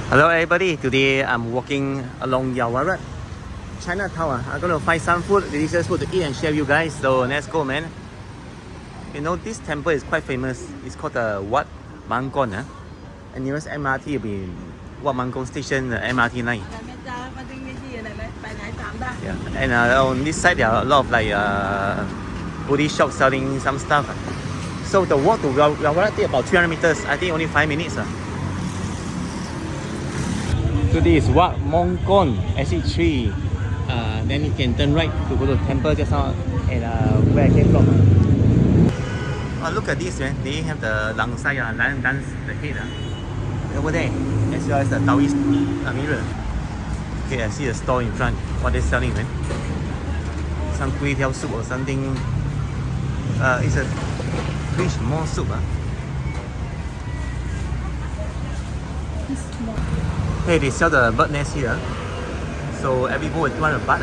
Hello everybody, today I'm walking along yaowarat, Chinatown. I'm gonna find some food, delicious food to eat and share with you guys. So let's go, man. You know this temple is quite famous. It's called the Wat Mangkon. And nearest MRT will be Wat Mangkon station, the MRT line. Yeah. And on this side there are a lot of like booty shops selling some stuff. So the walk to yaowarat take about 300 meters. I think only 5 minutes. So this is Wat Mangkon, exit 3. Then you can turn right to go to the temple just now and where I came from. Oh, look at this, man. They have the langsai, dance the head over there, as well as the Taoist mirror. Okay, I see a store in front. What they're selling, man? Some kway teow soup or something. It's a fish maw soup. Hey, they sell the bird nest here. So every bowl is 200 baht.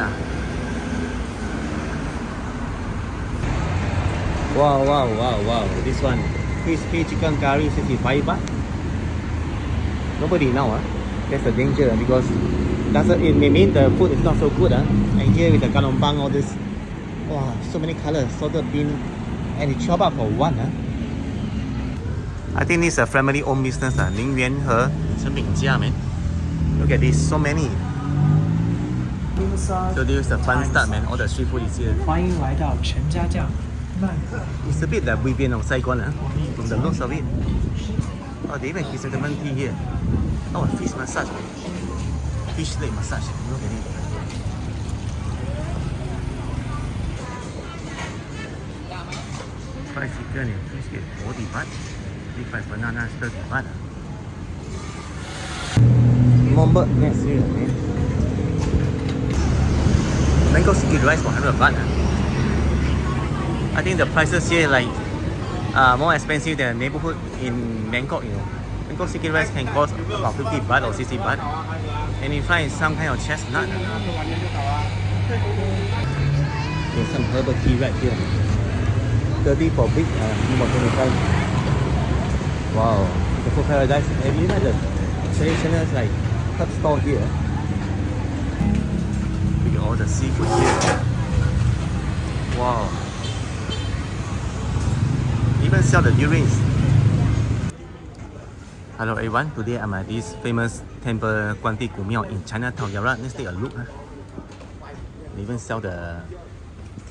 Wow. This one, crispy chicken curry, 65 baht. Nobody now. That's the danger because it may mean the food is not so good. And here with the kalompang, all this. Wow, so many colors, salted bean. And it's chop up for one. I think this is a family-owned business. Lingyuan He Chenbingjia, man. Look at this, so many. So this is the fun start, man. All the street food is here. It's a bit like Vivian of Saigon, from the looks of it. Oh, they even have chrysanthemum tea here. Oh, fish massage, man. Fish leg massage. Look at it. Fried chicken and fish get 40 baht. Deep fried banana 30 baht. More bird nest here, man. Mango sticky rice for 100 baht. I think the prices here like more expensive than the neighborhood in Bangkok, you know. Mango sticky rice can cost about 50 baht or 60 baht. And you find some kind of chestnut. There's some herbal tea right here. 30 for big, about 25. Wow, the food paradise. And you know the traditional like herb store here. Look at all the seafood here. Wow. Even sell the durians. Hello everyone, today I'm at this famous temple Guanti Gu Miao in Chinatown. Let's take a look. They even sell the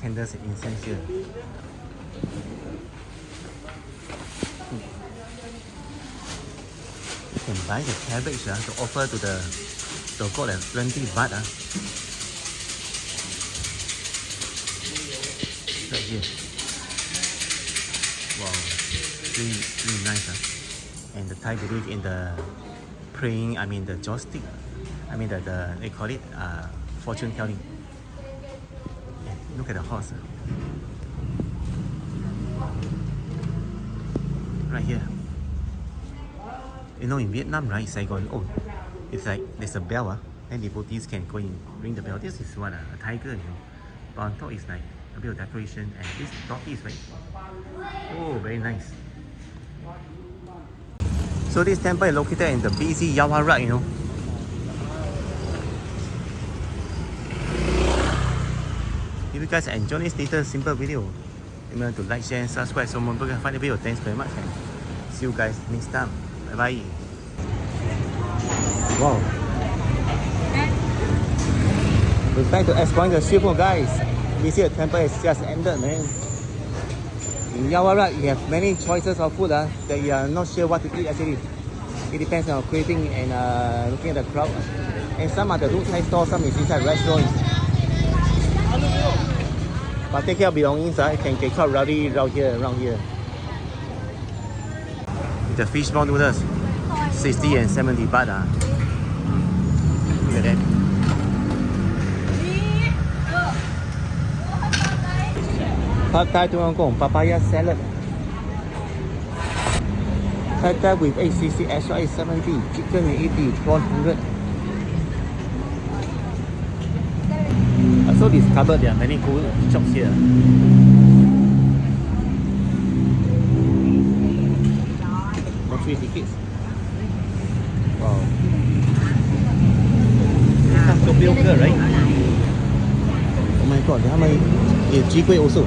candles and incense here. You can buy the cabbage to offer to the god at 20 baht. Right here. Wow, really nice. And the Thai believe in the praying, the joystick. They call it fortune telling. Yeah, look at the horse. Right here. You know, in Vietnam, right, Saigon, it's like there's a bell, and devotees can go and ring the bell. This is what a tiger, you know. But on top is like a bit of decoration, and this doggy is right. Oh, very nice. So this temple is located in the busy yaowarat, you know. If you guys enjoy this little simple video, remember to like, share, and subscribe so more people can find the video. Thanks very much, and see you guys next time. Bye bye. Wow. We're trying to explain the street food, guys. This year temple is just ended, man. In yaowarat, you have many choices of food that you are not sure what to eat actually. It depends on craving and looking at the crowd. And some are the roadside Thai stores, some is inside restaurants. But take care of belongings, it can get quite rowdy around here. The fish ball noodles, 60 and 70 baht. Look at that. Pad Thai to Hong Kong, papaya salad. Thai Thai with 8cc, extra is 70, chicken is 80, prawn 100. So this cupboard, there are many cool shops here. For free tickets. Wow. 他们有鸡龟 also.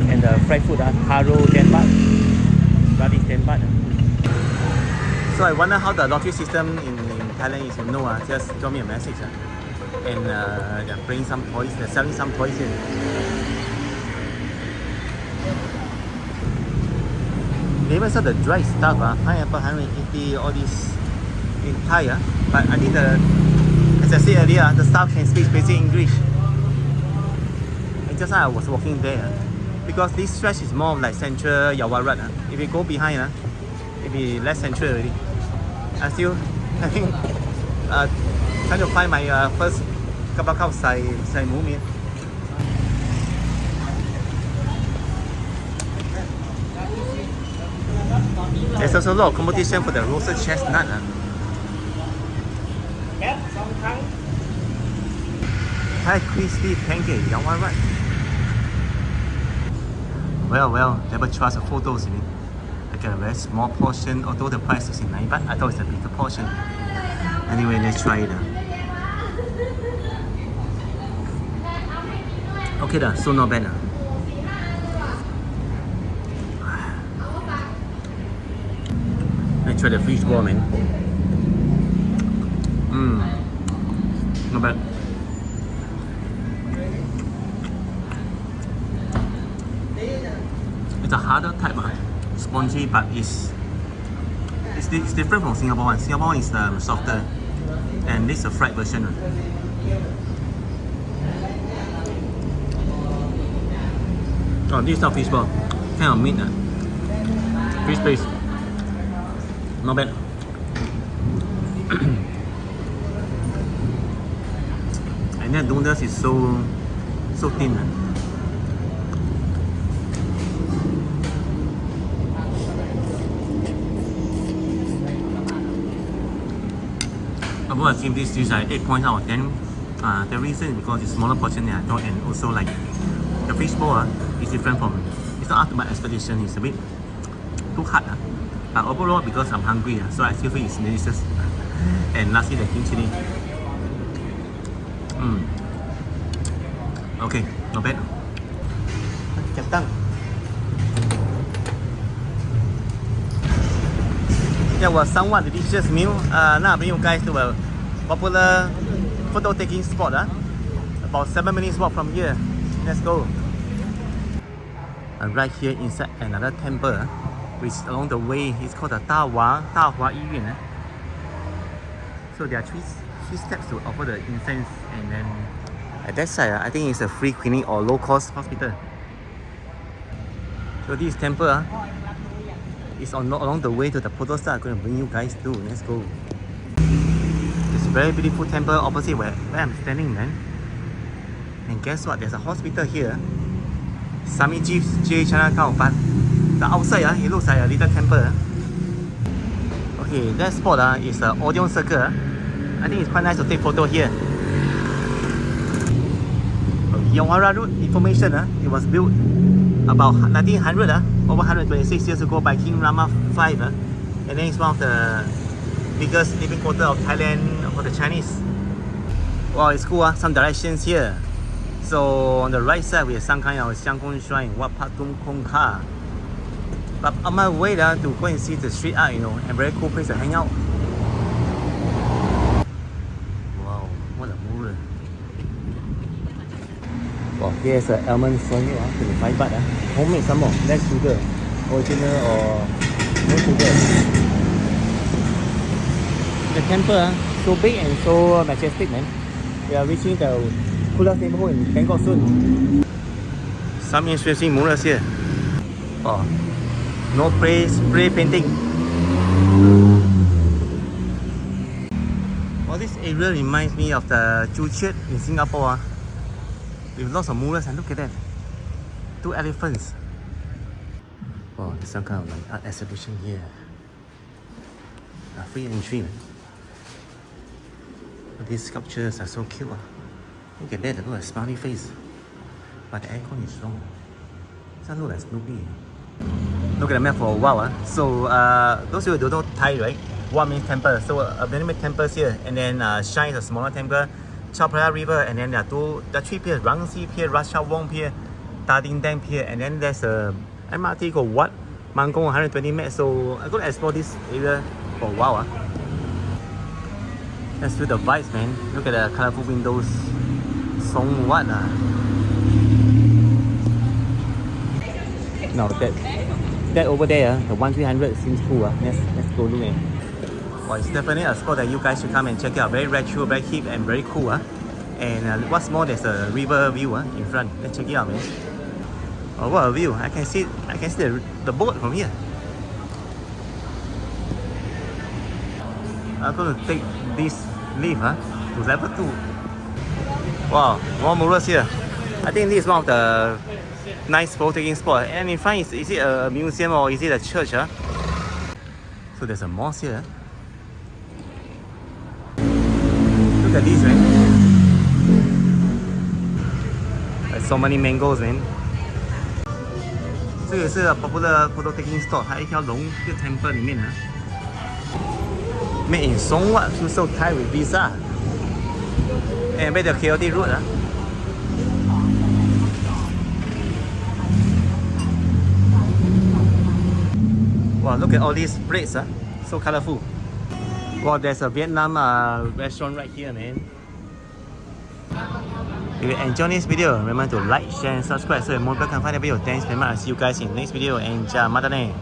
And the fried food, taro 10 baht, radish 10 baht. So I wonder how the lottery system in Thailand is. You know, just drop me a message. And they're bringing some toys, they're selling some toys here. They even sell the dry stuff, pineapple 180, all this in Thai. But I think as I said earlier, the staff can speak basic English. And just now I was walking there. Because this stretch is more of like central yaowarat. If you go behind, it'll be less central already. I still, I think, trying to find my first kabakao sai movement. There's also a lot of competition for the roasted chestnut. Thai crispy pancake, yaowarat. Well, never trust the photos. I get a very small portion, although the price is 9 baht. I thought it's a bigger portion. Anyway, let's try it. Okay, so not bad. Let's try the fish ball, man. Not bad. It's a harder type, spongy, but it's different from Singapore one. Singapore one is softer, and this is a fried version. Oh, this is not fish ball, kind of meat. Fish paste, not bad. And then noodles is so thin. I'm going to give this dish 8 points out of 10. The reason is because it's smaller portion than I thought, and also like the fish bowl is different from, it's not up to my expectation, it's a bit too hard. But overall, because I'm hungry, so I still think it's delicious. And lastly, the green chili. Okay, not bad. Captain. That was somewhat delicious meal. Now I bring you guys to a popular photo taking spot. About 7 minutes walk from here. Let's go. Right here inside another temple, which along the way is called the Dahua Yiyuan. So there are three steps to offer the incense, and then at that side, I think it's a free clinic or low-cost hospital. So this temple is along the way to the photo start. I'm going to bring you guys to. Let's go. It's a very beautiful temple opposite where I'm standing, man. And guess what? There's a hospital here. Samiji J Chinatown, but the outside it looks like a little temple. Okay, that spot is an Odeon Circle. I think it's quite nice to take photo here. Yaowarat Road information, it was built about 1900, over 126 years ago by King Rama V. And then it's one of the biggest living quarter of Thailand for the Chinese. Wow, it's cool, some directions here. So on the right side we have some kind of Xiangkong Shrine, Wat Pat Tum Kong Ka. But on my way to go and see the street art, and very cool place to hang out. Wow, what a mood. Wow, here's an almond soy milk, 25 baht. Homemade some more, less sugar. Original or no sugar. The temple, so big and so majestic, man. We are reaching the coolest neighborhood in Bangkok soon. Some interesting murals here. Oh, no spray painting. Well, this area reminds me of the Chu in Singapore. With lots of murals, and look at that. 2 elephants. Oh, there's some kind of like art exhibition here. Free entry, man. These sculptures are so cute. Look at that, look like a smiley face. But the aircon is wrong. Doesn't look like Snoopy. Look at the map for a while. So those who don't know Thai, right? Wat means temple. So many temples here, and then Shrine is a smaller temple. Chao Phraya River, and then there are three piers: Rangsi Pier, Ras Shao Wong Pier, Ta Ding Dang Pier, and then there's a MRT called Wat Mangkong 120 meters. So I'm gonna explore this area for a while. Let's feel the vibes, man. Look at the colorful windows. Song Wat. Now that over there, the 1300 seems cool. Let's go look at it. Well, it's definitely a spot that you guys should come and check out. Very retro, very hip, and very cool. And what's more, there's a river view in front. Let's check it out, man. Oh, what a view! I can see the boat from here. I'm going to take this lift to level 2. Wow, more murals here. I think this is one of the nice photo taking spot. And in front, is it a museum or is it a church? So there's a mosque here. Look at this, man. There's so many mangoes, man. 这个是 popular photo taking spot， 它一条龙这个 temple 里面Made in Songwat to sell Thai with visa. And by the chaotic route. Wow, look at all these plates, so colorful. Wow, there's a Vietnam restaurant right here, man. If you enjoyed this video, remember to like, share, and subscribe so that more people can find the video. Thanks very much. I'll see you guys in the next video. And Matane.